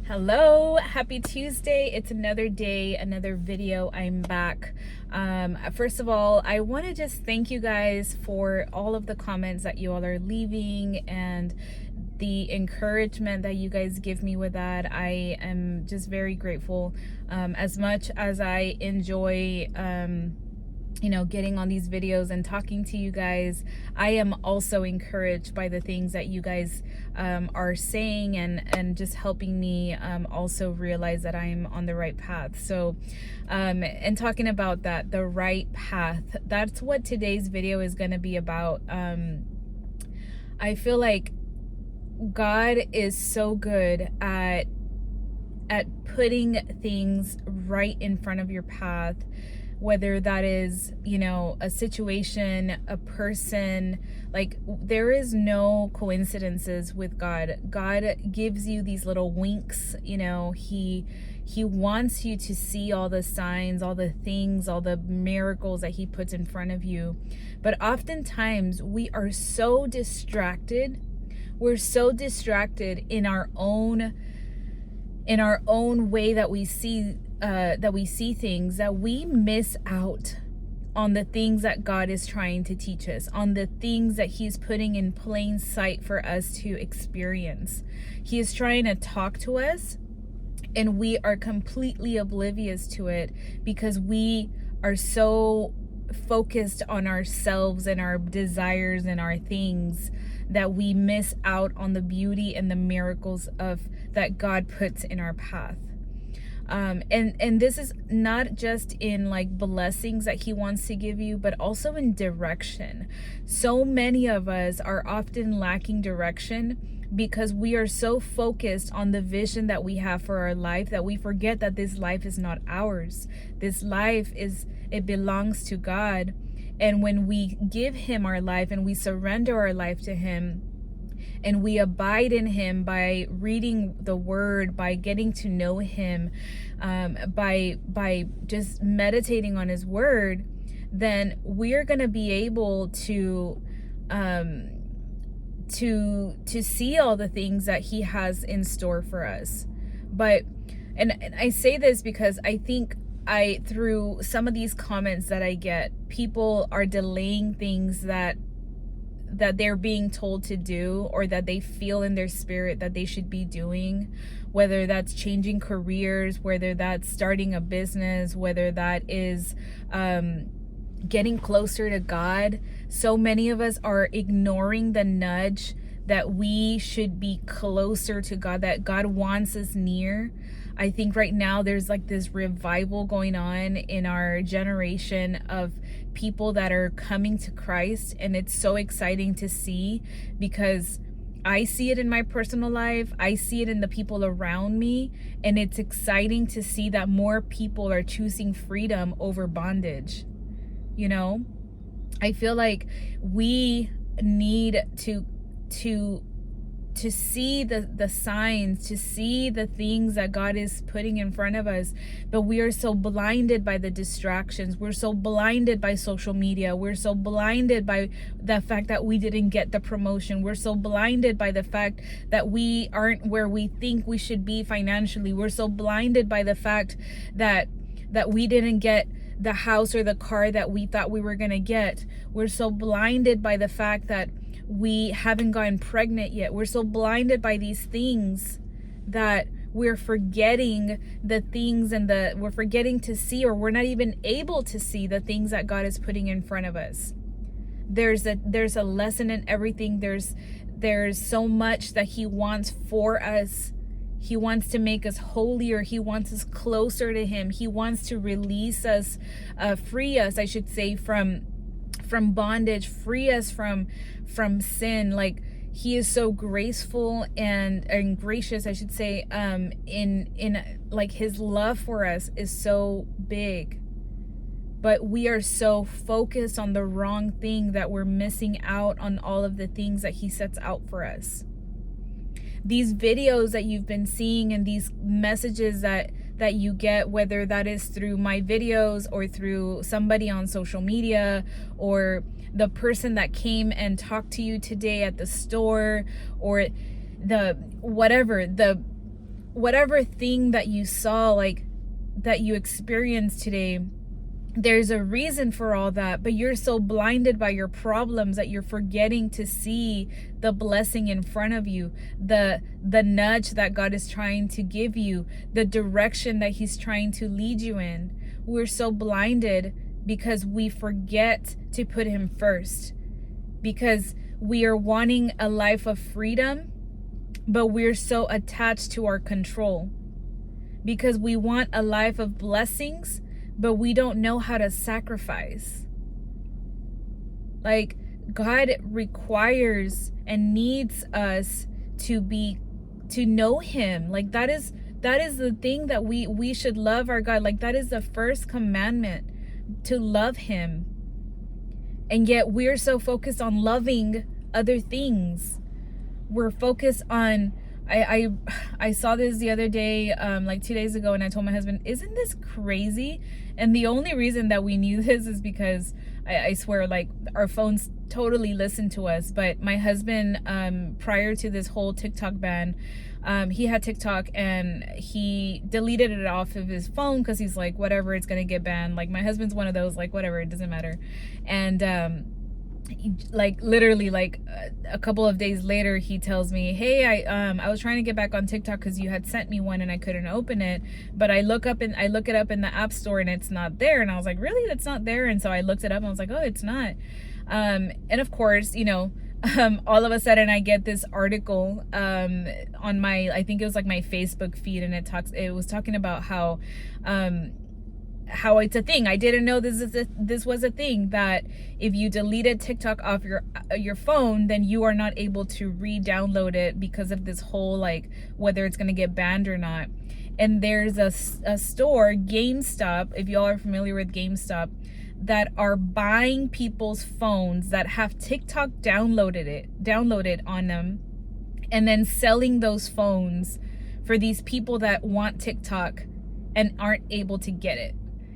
Hello, happy Tuesday. It's another day, another video. I'm back. First of all, I want to just thank you guys for all of the comments that you all are leaving and the encouragement that you guys give me with that. I am just very grateful. As much as I enjoy getting on these videos and talking to you guys, I am also encouraged by the things that you guys are saying and just helping me also realize that I'm on the right path. So and talking about that, the right path, that's what today's video is going to be about. I feel like God is so good at putting things right in front of your path, whether that is, a situation, a person. Like, there is no coincidences with God. God gives you these little winks. He wants you to see all the signs, all the things, all the miracles that he puts in front of you. But oftentimes we are so distracted. We're so distracted in our own way that we see things, that we miss out on the things that God is trying to teach us, on the things that he's putting in plain sight for us to experience. He is trying to talk to us, and we are completely oblivious to it because we are so focused on ourselves and our desires and our things that we miss out on the beauty and the miracles that God puts in our path. And this is not just in like blessings that he wants to give you, but also in direction. So many of us are often lacking direction because we are so focused on the vision that we have for our life that we forget that this life is not ours. This life it belongs to God. And when we give him our life and we surrender our life to him, and we abide in him by reading the word, by getting to know him, by just meditating on his word, then we're going to be able to see all the things that he has in store for us. And I say this because I think through some of these comments that I get, people are delaying things that they're being told to do, or that they feel in their spirit that they should be doing, whether that's changing careers, whether that's starting a business, whether that is getting closer to God. So many of us are ignoring the nudge that we should be closer to God, that God wants us near. I think right now there's like this revival going on in our generation of people that are coming to Christ, and it's so exciting to see because I see it in my personal life, I see it in the people around me, and it's exciting to see that more people are choosing freedom over bondage. I feel like we need to see the signs, to see the things that God is putting in front of us. But we are so blinded by the distractions. We're so blinded by social media. We're so blinded by the fact that we didn't get the promotion. We're so blinded by the fact that we aren't where we think we should be financially. We're so blinded by the fact that we didn't get the house or the car that we thought we were going to get. We're so blinded by the fact that we haven't gotten pregnant yet. We're so blinded by these things that we're forgetting the things we're forgetting to see, or we're not even able to see the things that God is putting in front of us. There's a lesson in everything. There's so much that he wants for us. He wants to make us holier. He wants us closer to him. He wants to release us, free us, I should say, from bondage, free us from sin. Like, he is so graceful and gracious, I should say, in like his love for us is so big. But we are so focused on the wrong thing that we're missing out on all of the things that he sets out for us. These videos that you've been seeing and these messages that you get, whether that is through my videos or through somebody on social media, or the person that came and talked to you today at the store, or the whatever thing that you saw, like that you experienced today, there's a reason for all that, but you're so blinded by your problems that you're forgetting to see the blessing in front of you, the nudge that God is trying to give you, the direction that he's trying to lead you in. We're so blinded because we forget to put him first, because we are wanting a life of freedom, but we're so attached to our control, because we want a life of blessings, but we don't know how to sacrifice. Like, God requires and needs us to know him. Like, that is the thing that we should love our God. Like, that is the first commandment, to love him. And yet we're so focused on loving other things. We're focused on, I saw this the other day, like 2 days ago, and I told my husband, isn't this crazy? And the only reason that we knew this is because I swear, like, our phones totally listen to us. But my husband, prior to this whole TikTok ban, he had TikTok and he deleted it off of his phone because he's like, whatever, it's gonna get banned. Like, my husband's one of those, like, whatever, it doesn't matter. And like literally like a couple of days later, he tells me, hey, I was trying to get back on TikTok because you had sent me one and I couldn't open it, but I look it up in the app store and it's not there. And I was like, really? That's not there? And so I looked it up and I was like, oh, it's not. And of course, you know, all of a sudden I get this article on my, I think it was like my Facebook feed, and it was talking about how it's a thing. I didn't know this was a thing, that if you deleted TikTok off your phone, then you are not able to re-download it because of this whole, like, whether it's going to get banned or not. And there's a store, GameStop, if y'all are familiar with GameStop, that are buying people's phones that have TikTok downloaded on them, and then selling those phones for these people that want TikTok and aren't able to get it.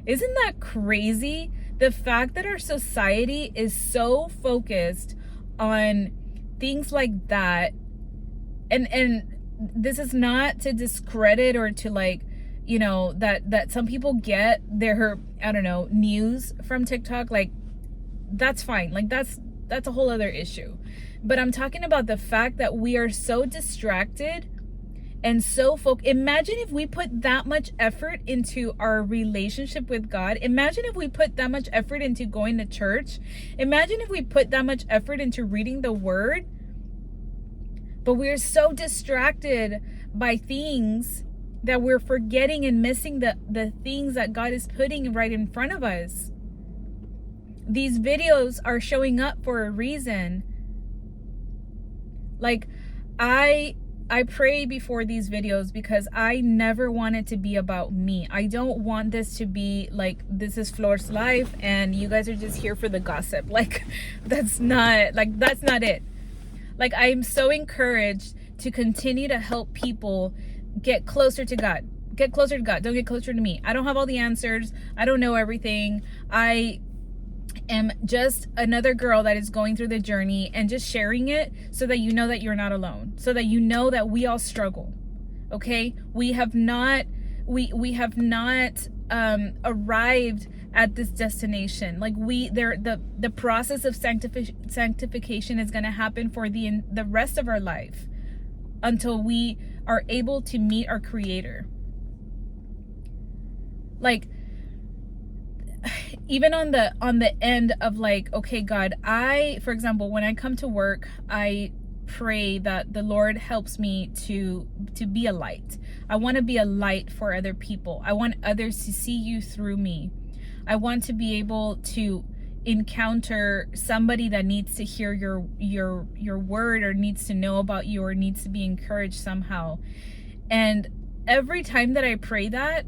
Isn't that crazy? The fact that our society is so focused on things like that. And this is not to discredit or to, like, you know, that some people get their, I don't know, news from TikTok. Like, that's fine. Like, that's a whole other issue. But I'm talking about the fact that we are so distracted and so imagine if we put that much effort into our relationship with God. Imagine if we put that much effort into going to church. Imagine if we put that much effort into reading the word. But we're so distracted by things that we're forgetting and missing the things that God is putting right in front of us. These videos are showing up for a reason. Like, I pray before these videos because I never want it to be about me. I don't want this to be like, this is Flor's life and you guys are just here for the gossip. Like, that's not it. Like, I'm so encouraged to continue to help people get closer to God. Get closer to God. Don't get closer to me. I don't have all the answers. I don't know everything. I am just another girl that is going through the journey and just sharing it so that you know that you're not alone, so that you know that we all struggle. Okay, we have not arrived at this destination. Like, the process of sanctification is going to happen for the rest of our life until we are able to meet our Creator. Like, even on the end of, like, okay, God, for example, when I come to work, I pray that the Lord helps me to be a light. I want to be a light for other people. I want others to see you through me. I want to be able to encounter somebody that needs to hear your word, or needs to know about you, or needs to be encouraged somehow. And every time that I pray that,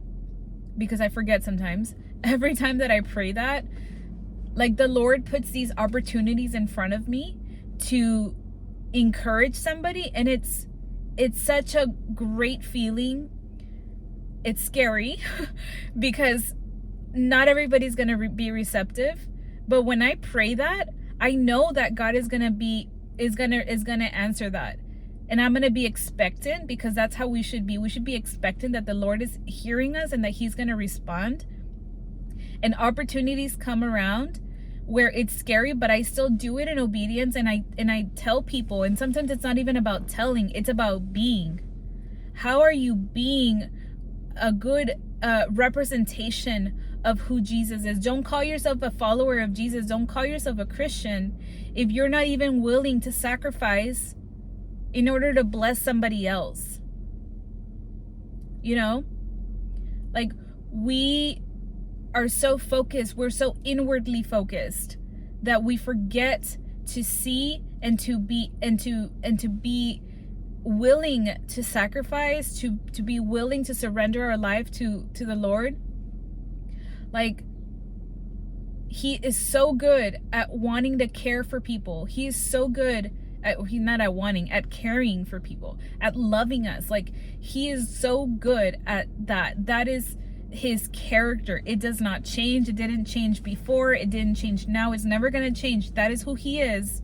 because I forget sometimes, every time that I pray that, like, the Lord puts these opportunities in front of me to encourage somebody, and it's such a great feeling. It's scary because not everybody's going to be receptive, but when I pray that, I know that God is going to answer that. And I'm going to be expectant, because that's how we should be. We should be expectant that the Lord is hearing us and that he's going to respond. And opportunities come around where it's scary, but I still do it in obedience, and I tell people. And sometimes it's not even about telling, it's about being. How are you being a good representation of who Jesus is? Don't call yourself a follower of Jesus. Don't call yourself a Christian if you're not even willing to sacrifice in order to bless somebody else. You know, like, we are so focused, we're so inwardly focused, that we forget to see and to be willing to sacrifice, to be willing to surrender our life to the Lord. Like, he is so good at wanting to care for people. He is so good at, at caring for people, at loving us. Like, he is so good at that. That is his character. It does not change. It didn't change before. It didn't change now. It's never going to change. That is who he is.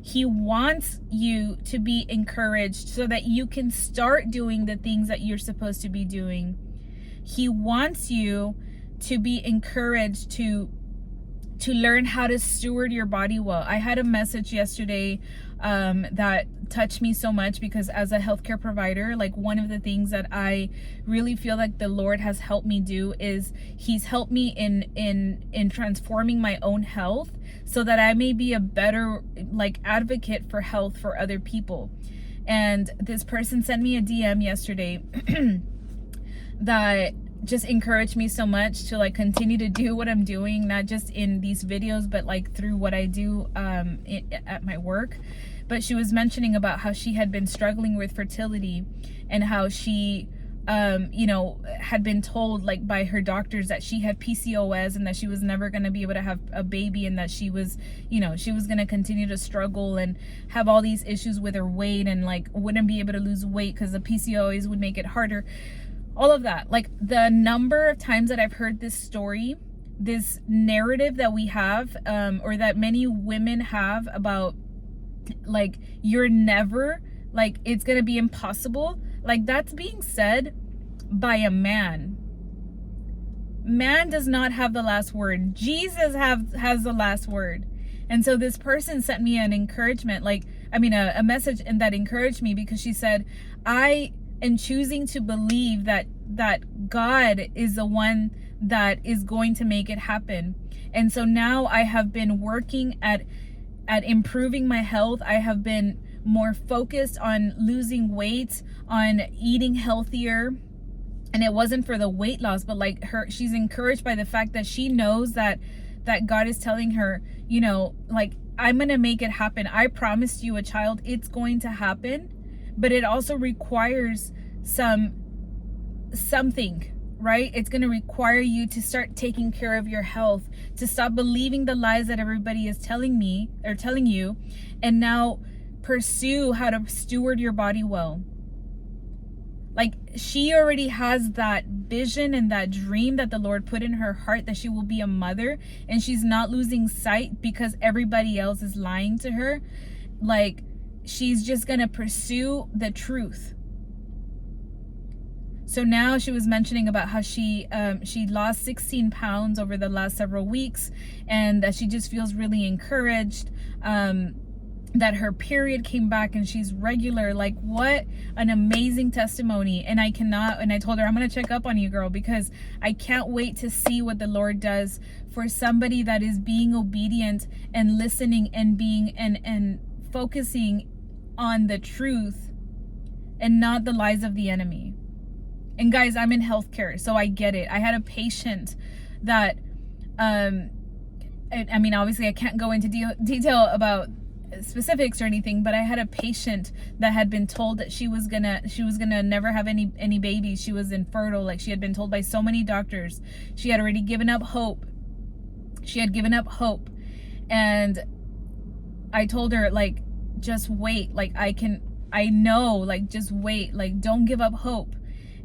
He wants you to be encouraged so that you can start doing the things that you're supposed to be doing. He wants you to be encouraged to learn how to steward your body well. I had a message yesterday that touched me so much, because as a healthcare provider, like, one of the things that I really feel like the Lord has helped me do is he's helped me in transforming my own health, so that I may be a better, like, advocate for health for other people. And this person sent me a DM yesterday that just encouraged me so much to, like, continue to do what I'm doing, not just in these videos, but like through what I do at my work. But she was mentioning about how she had been struggling with fertility, and how she had been told, like, by her doctors that she had PCOS, and that she was never going to be able to have a baby, and that she was going to continue to struggle and have all these issues with her weight, and, like, wouldn't be able to lose weight because the PCOS would make it harder. All of that. Like, the number of times that I've heard this story, this narrative that we have, or that many women have about, like, you're never, like, it's gonna be impossible. Like, that's being said by a man. Man does not have the last word. Jesus has the last word. And so this person sent me an encouragement, a message, and that encouraged me, because she said, I am choosing to believe that God is the one that is going to make it happen. And so now I have been working at improving my health. I have been more focused on losing weight, on eating healthier. And it wasn't for the weight loss, but, like, she's encouraged by the fact that she knows that God is telling her, like, I'm going to make it happen. I promised you a child. It's going to happen. But it also requires something, right? It's going to require you to start taking care of your health, to stop believing the lies that everybody is telling you, and now pursue how to steward your body well. Like, she already has that vision and that dream that the Lord put in her heart, that she will be a mother, and she's not losing sight because everybody else is lying to her. Like, she's just gonna pursue the truth. So now she was mentioning about how she lost 16 pounds over the last several weeks, and that she just feels really encouraged, that her period came back and she's regular. Like, what an amazing testimony. And I told her, I'm going to check up on you, girl, because I can't wait to see what the Lord does for somebody that is being obedient and listening and being and focusing on the truth and not the lies of the enemy. And guys, I'm in healthcare, so I get it. I had a patient that, obviously I can't go into detail about specifics or anything, but I had a patient that had been told that she was gonna never have any babies. She was infertile. Like, she had been told by so many doctors. She had already given up hope. And I told her, like, just wait. Like, I know, like, just wait. Like, don't give up hope.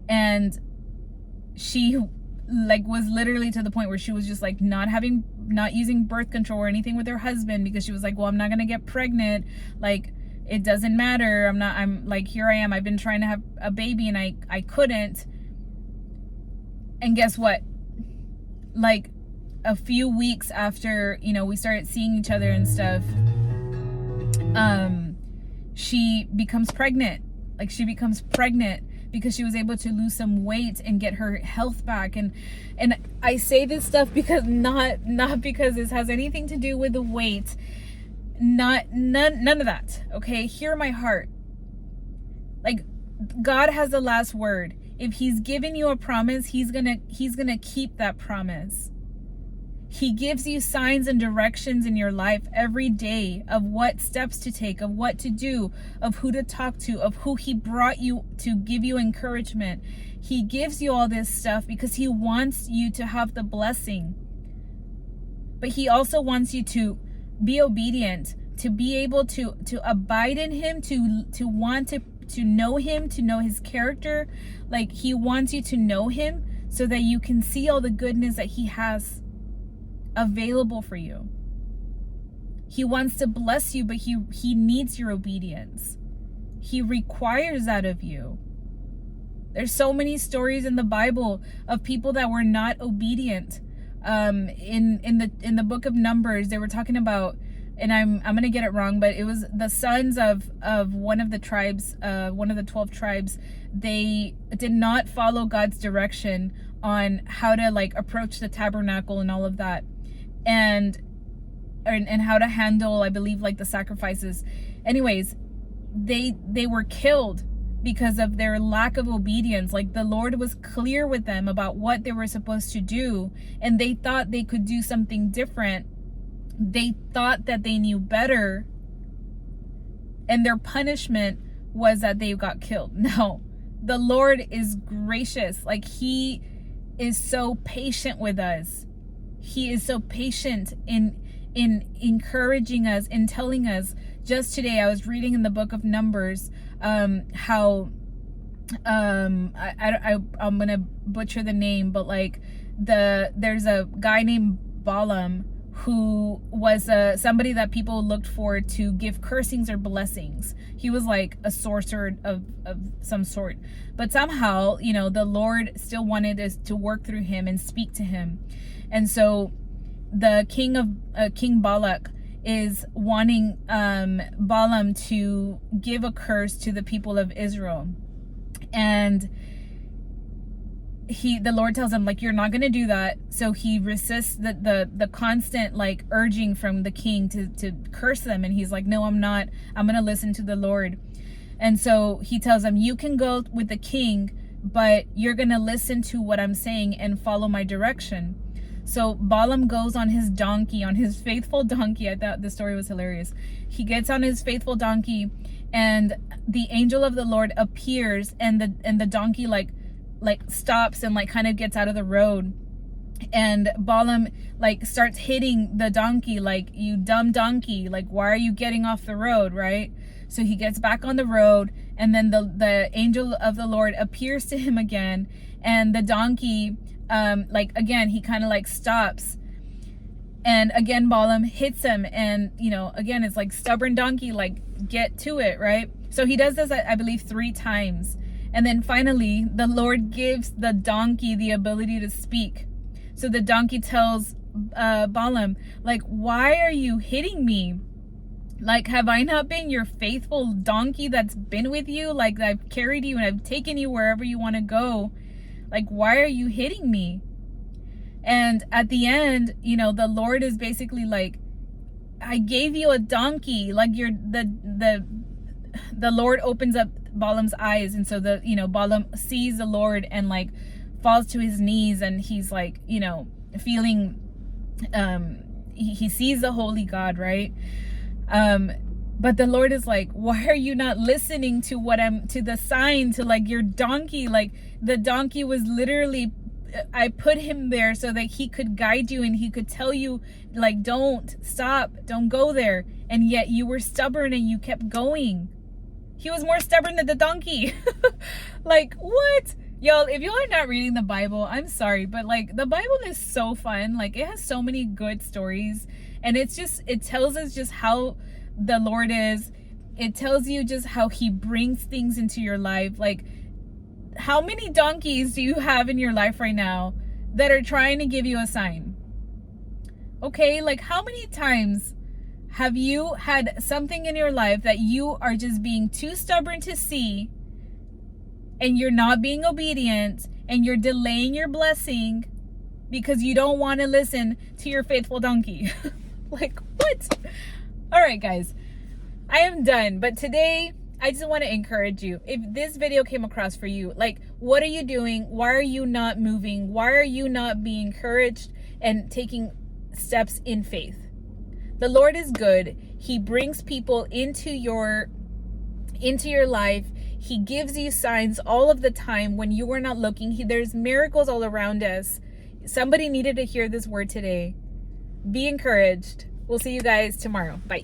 And she, like, was literally to the point where she was just, like, not having not using birth control or anything with her husband, because she was like, well, I'm not gonna get pregnant, like it doesn't matter, I'm like, here I am, I've been trying to have a baby and I couldn't. And guess what, like a few weeks after, you know, we started seeing each other and stuff, she becomes pregnant. Like she becomes pregnant because she was able to lose some weight and get her health back. And I say this stuff because not because this has anything to do with the weight, none of that. Okay, hear my heart. Like, God has the last word. If he's given you a promise, he's gonna keep that promise. He gives you signs and directions in your life every day of what steps to take, of what to do, of who to talk to, of who he brought you to give you encouragement. He gives you all this stuff because he wants you to have the blessing. But he also wants you to be obedient, to be able to abide in him, to want to know him, to know his character. Like, he wants you to know him so that you can see all the goodness that he has available for you. He wants to bless you, but he needs your obedience. He requires that of you. There's so many stories in the Bible of people that were not obedient. In the book of Numbers, they were talking about, and I'm gonna get it wrong, but it was the sons of one of the tribes, one of the 12 tribes. They did not follow God's direction on how to like approach the tabernacle and all of that, and how to handle, I believe, like the sacrifices. Anyways, they were killed because of their lack of obedience. Like, the Lord was clear with them about what they were supposed to do, and they thought they could do something different. They thought that they knew better, and their punishment was that they got killed. No, the Lord is gracious. Like, he is so patient with us. He is so patient in encouraging us, in telling us. Just today, I was reading in the book of Numbers how I'm gonna butcher the name, but like there's a guy named Balaam who was somebody that people looked for to give cursings or blessings. He was like a sorcerer of some sort, but somehow, you know, the Lord still wanted us to work through him and speak to him. And so the King Balak is wanting Balaam to give a curse to the people of Israel, and the Lord tells him, like, you're not going to do that. So he resists the constant like urging from the king to curse them, and he's like, no, I'm not. I'm going to listen to the Lord. And so he tells him, you can go with the king, but you're going to listen to what I'm saying and follow my direction. So Balaam goes on his donkey, on his faithful donkey. I thought the story was hilarious. He gets on his faithful donkey, and the angel of the Lord appears, and the donkey like stops and like kind of gets out of the road. And Balaam like starts hitting the donkey, like, you dumb donkey, like, why are you getting off the road, right? So he gets back on the road, and then the angel of the Lord appears to him again, and the donkey like again he kind of like stops, and again Balaam hits him, and you know, again it's like, stubborn donkey, like, get to it, right? So he does this, I believe, 3 times, and then finally the Lord gives the donkey the ability to speak. So the donkey tells Balaam, like, why are you hitting me? Like, have I not been your faithful donkey that's been with you? Like, I've carried you and I've taken you wherever you want to go. Like, why are you hitting me? And at the end, you know, the Lord is basically like, I gave you a donkey. Like, you're the Lord opens up Balaam's eyes, and so Balaam sees the Lord and like falls to his knees, and he's like, you know, feeling he sees the holy God, right? But the Lord is like, why are you not listening to to the sign, to like your donkey? Like, the donkey was literally, I put him there so that he could guide you, and he could tell you, like, don't stop, don't go there. And yet you were stubborn and you kept going. He was more stubborn than the donkey. Like, what? Y'all, if y'all are not reading the Bible, I'm sorry, but like the Bible is so fun. Like it has so many good stories, and it tells us just how the Lord is. It tells you just how he brings things into your life. Like, how many donkeys do you have in your life right now that are trying to give you a sign? Okay, like how many times have you had something in your life that you are just being too stubborn to see, and you're not being obedient, and you're delaying your blessing because you don't want to listen to your faithful donkey? Like, what? All right, guys, I am done. But today, I just want to encourage you. If this video came across for you, like, what are you doing? Why are you not moving? Why are you not being encouraged and taking steps in faith? The Lord is good. He brings people into your life. He gives you signs all of the time when you are not looking. There's miracles all around us. Somebody needed to hear this word today. Be encouraged. We'll see you guys tomorrow. Bye.